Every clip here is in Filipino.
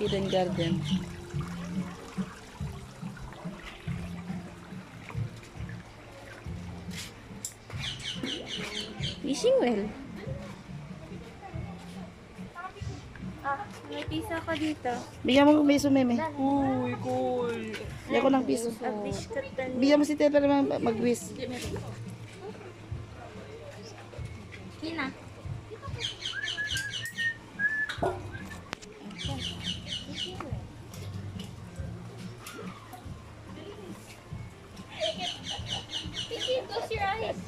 Hidden garden. Fishing well. Ah, may pisa ko dito. Bigyan mo ng piso, meme. Uy, cool. Bigyan ko ng piso. Abish ka tan. Bigyan mo si Ted para mag-wish. Kina. Close your eyes.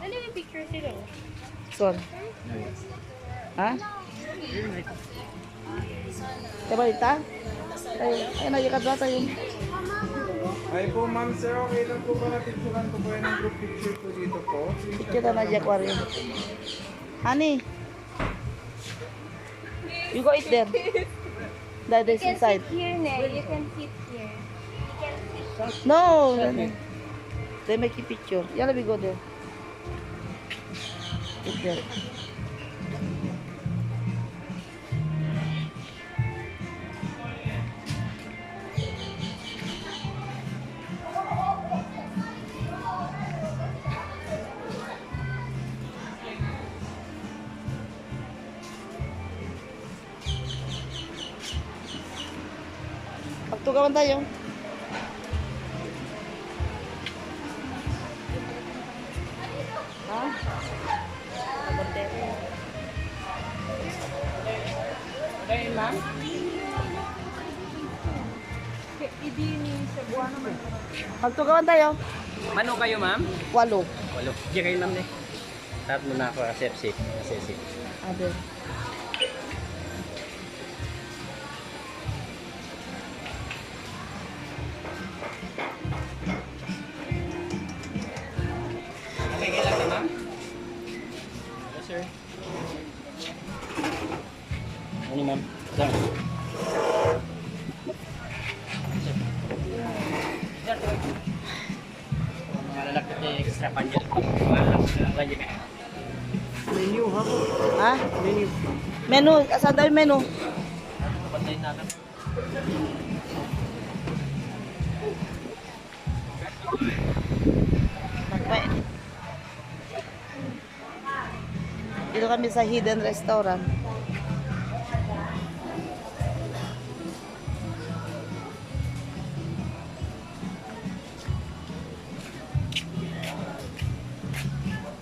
Dali may picture sila. Son. Ha? Kabalita? Ay, nagyakat ba tayo? Ay po ma'am sir, okay lang po ba na-picturean ko po yan ng group picture po dito po? Kita na di aquarium. Honey. You go eat there. That is inside. Here, ne. You can sit here. You can sit. No. They make a picture. Yeah, let me go there. Eat there. Pagtugawan tayo. Ha? Dahil ma'am? Pagtugawan tayo. Mano kayo ma'am? 8. Walo. Sige kayo ma'am eh. Start mo na ako kasi si. Ade. Okay kayo lang ma'am? Yes sir. Ano ma'am? Saan? Mga lalaki na extra panjal. Mga lalaki na Menu ha po? Ha? Menu. Menu. Asan tayo menu? Patayin natin. Dito kami sa hidden restaurant.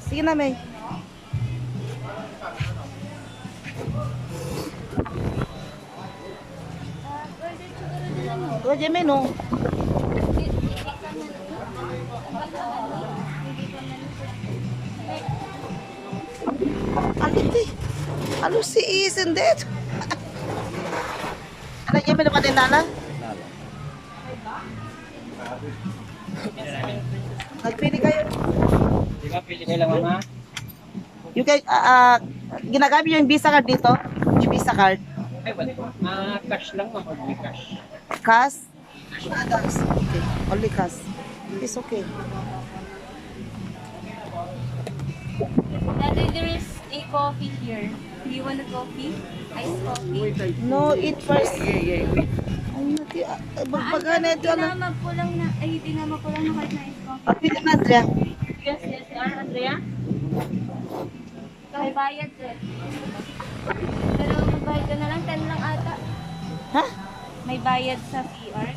Sige na, May. Roger menu. Aliti. Ano si Isen dead? Ano yung menu ka din, Nana? Nagpili kayo. Di ba pili kayo lang mama? Yung kay, ginagamit yung Visa card dito? Yung Visa card? Ay wala. Cash lang ma'am. Only cash. Cash? Okay. Only cash. It's okay. Daddy, there is a coffee here. Do you want a coffee? Iced coffee? No, eat first. Ay, nati. Bagana ito Hindi na. na magkulang na, ay hindi na magkulang na kahit na iced coffee. Pili na, Andrea. Yes, yes, Andrea? May bayad eh. Pero magbayad ka na lang, 10 lang ata. Ha? May bayad sa PR.